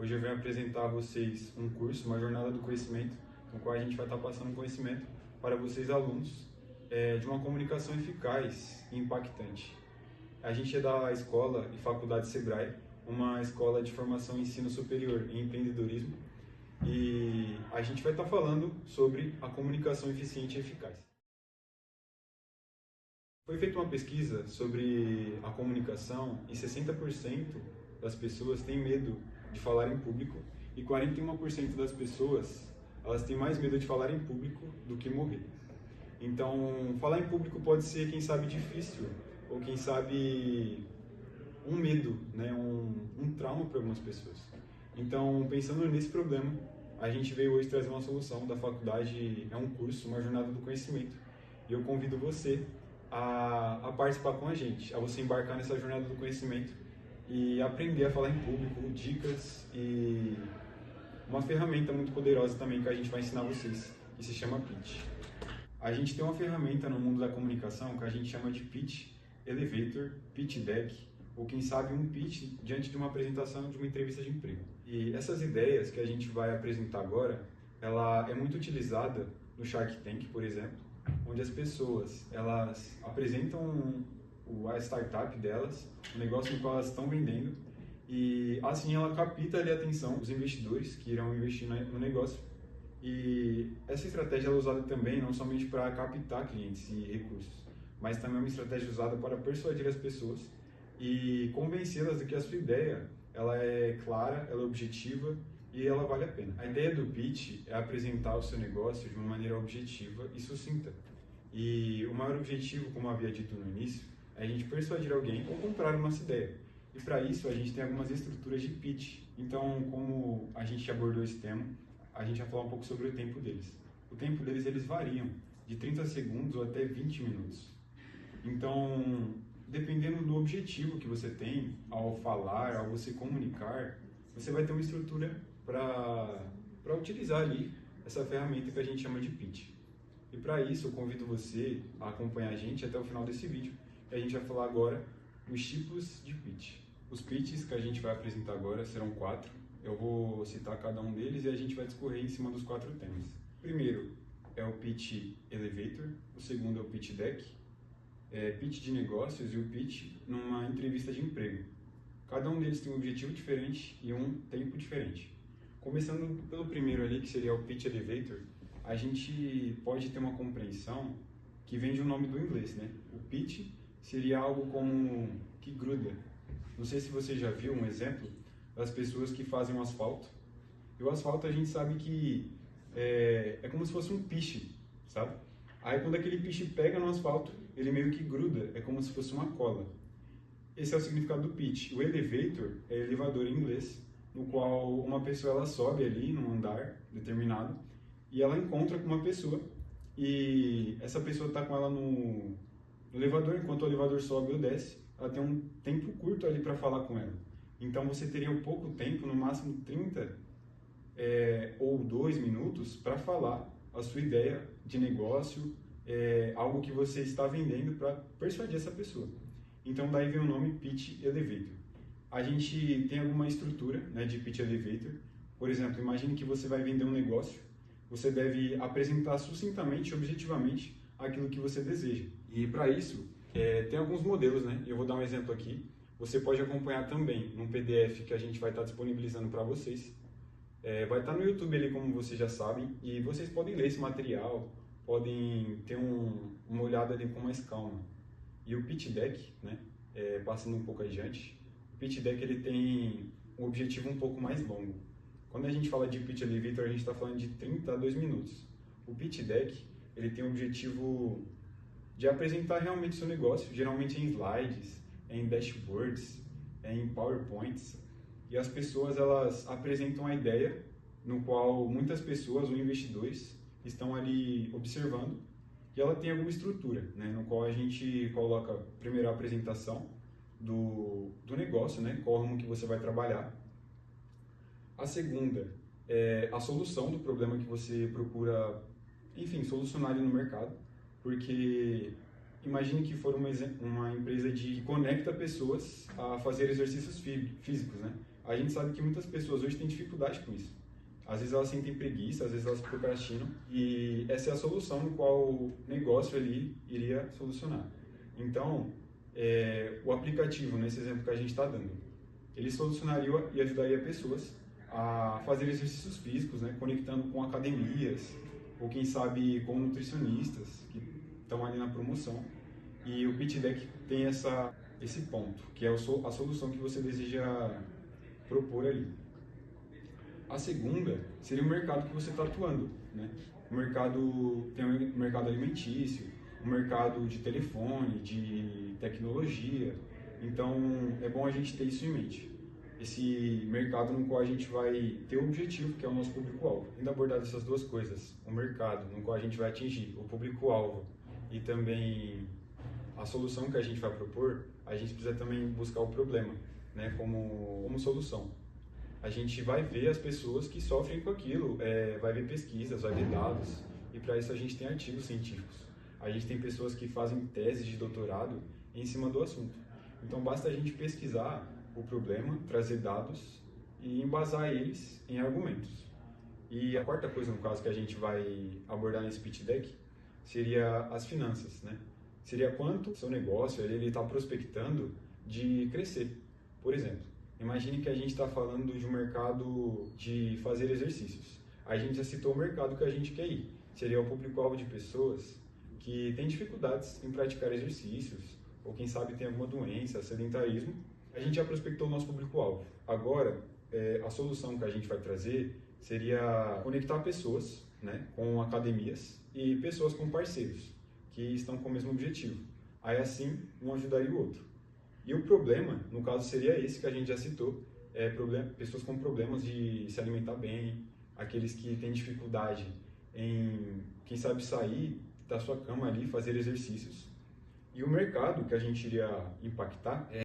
Hoje eu venho apresentar a vocês um curso, uma jornada do conhecimento, no qual a gente vai estar passando conhecimento para vocês alunos de uma comunicação eficaz e impactante. A gente é da Escola e Faculdade Sebrae, uma escola de formação e ensino superior em empreendedorismo, e a gente vai estar falando sobre a comunicação eficiente e eficaz. Foi feita uma pesquisa sobre a comunicação e 60% das pessoas têm medo de falar em público e 41% das pessoas elas têm mais medo de falar em público do que morrer. Então, falar em público pode ser, quem sabe, difícil ou, quem sabe, um medo, né? um trauma para algumas pessoas. Então, pensando nesse problema, a gente veio hoje trazer uma solução da faculdade, é um curso, uma jornada do conhecimento. E eu convido você a participar com a gente, a você embarcar nessa jornada do conhecimento e aprender a falar em público, dicas e uma ferramenta muito poderosa também que a gente vai ensinar vocês, que se chama Pitch. A gente tem uma ferramenta no mundo da comunicação que a gente chama de Pitch Elevator, Pitch Deck, ou quem sabe um pitch diante de uma apresentação de uma entrevista de emprego. E essas ideias que a gente vai apresentar agora, ela é muito utilizada no Shark Tank, por exemplo, onde as pessoas elas apresentam a startup delas, o negócio no qual elas estão vendendo, e assim ela capta ali a atenção dos investidores que irão investir no negócio. E essa estratégia é usada também não somente para captar clientes e recursos, mas também é uma estratégia usada para persuadir as pessoas e convencê-las de que a sua ideia ela é clara, ela é objetiva e ela vale a pena. A ideia do pitch é apresentar o seu negócio de uma maneira objetiva e sucinta. E o maior objetivo, como havia dito no início, é a gente persuadir alguém ou comprar a nossa ideia. E para isso a gente tem algumas estruturas de pitch. Então, como a gente abordou esse tema, a gente vai falar um pouco sobre o tempo deles. O tempo deles, eles variam de 30 segundos ou até 20 minutos. Então, dependendo do objetivo que você tem ao falar, ao você comunicar, você vai ter uma estrutura para utilizar ali essa ferramenta que a gente chama de pitch. E para isso, eu convido você a acompanhar a gente até o final desse vídeo. E a gente vai falar agora os tipos de pitch. Os pitches que a gente vai apresentar agora serão 4. Eu vou citar cada um deles e a gente vai discorrer em cima dos 4 temas. O primeiro é o pitch elevator, o segundo é o pitch deck, pitch de negócios e o pitch numa entrevista de emprego. Cada um deles tem um objetivo diferente e um tempo diferente. Começando pelo primeiro ali, que seria o pitch elevator, a gente pode ter uma compreensão que vem de um nome do inglês, né? O pitch seria algo como que gruda. Não sei se você já viu um exemplo das pessoas que fazem o asfalto. E o asfalto a gente sabe que é como se fosse um piche, sabe? Aí quando aquele piche pega no asfalto, ele meio que gruda, é como se fosse uma cola. Esse é o significado do pitch. O elevator é elevador em inglês, no qual uma pessoa ela sobe ali num andar determinado e ela encontra com uma pessoa e essa pessoa está com ela no elevador, enquanto o elevador sobe ou desce, ela tem um tempo curto ali para falar com ela. Então você teria pouco tempo, no máximo 30 ou 2 minutos, para falar a sua ideia de negócio, algo que você está vendendo para persuadir essa pessoa. Então daí vem o nome Pitch Elevator. A gente tem alguma estrutura, né, de Pitch Elevator. Por exemplo, imagine que você vai vender um negócio, você deve apresentar sucintamente e objetivamente aquilo que você deseja. E para isso, tem alguns modelos, né? Eu vou dar um exemplo aqui. Você pode acompanhar também num PDF que a gente vai estar disponibilizando para vocês. Vai estar no YouTube ali, como vocês já sabem, e vocês podem ler esse material, podem ter uma olhada ali com mais calma. E o Pitch Deck, né, passando um pouco adiante, o Pitch Deck ele tem um objetivo um pouco mais longo. Quando a gente fala de Pitch Elevator, a gente está falando de 30 a 2 minutos. O Pitch Deck ele tem o objetivo de apresentar realmente seu negócio, geralmente em slides, em dashboards, em PowerPoints, e as pessoas elas apresentam a ideia no qual muitas pessoas ou investidores estão ali observando e ela tem alguma estrutura, né, no qual a gente coloca primeiro a apresentação do negócio, né, qual ramo que você vai trabalhar. A segunda é a solução do problema que você procura, enfim, solucionar ali no mercado, porque imagine que for uma empresa que conecta pessoas a fazer exercícios físicos, né? a gente sabe que muitas pessoas hoje têm dificuldade com isso. Às vezes elas sentem preguiça, às vezes elas procrastinam, e essa é a solução no qual o negócio ali iria solucionar. Então, o aplicativo, nesse exemplo que a gente está dando, ele solucionaria e ajudaria pessoas a fazer exercícios físicos, né, conectando com academias, ou quem sabe com nutricionistas que estão ali na promoção. E o Pitch Deck tem esse ponto, que é a solução que você deseja propor ali. A segunda seria o mercado que você está atuando, né? Tem um mercado alimentício, um mercado de telefone, de tecnologia. Então, é bom a gente ter isso em mente. Esse mercado no qual a gente vai ter o objetivo, que é o nosso público-alvo. Ainda abordar essas duas coisas, o mercado no qual a gente vai atingir o público-alvo e também a solução que a gente vai propor, a gente precisa também buscar o problema, né, como solução. A gente vai ver as pessoas que sofrem com aquilo, vai ver pesquisas, vai ver dados, e para isso a gente tem artigos científicos. A gente tem pessoas que fazem teses de doutorado em cima do assunto. Então basta a gente pesquisar o problema, trazer dados e embasar eles em argumentos. E a quarta coisa, no caso, que a gente vai abordar nesse pitch deck seria as finanças, né? Seria quanto o seu negócio está prospectando de crescer. Por exemplo, imagine que a gente está falando de um mercado de fazer exercícios. A gente já citou o mercado que a gente quer ir. Seria o público-alvo de pessoas que têm dificuldades em praticar exercícios, ou quem sabe tem alguma doença, sedentarismo. A gente já prospectou o nosso público-alvo. Agora, a solução que a gente vai trazer seria conectar pessoas, né, com academias e pessoas com parceiros que estão com o mesmo objetivo. Aí assim, um ajudaria o outro. E o problema, no caso, seria esse que a gente já citou, pessoas com problemas de se alimentar bem, aqueles que têm dificuldade em, quem sabe, sair da sua cama ali, fazer exercícios. E o mercado que a gente iria impactar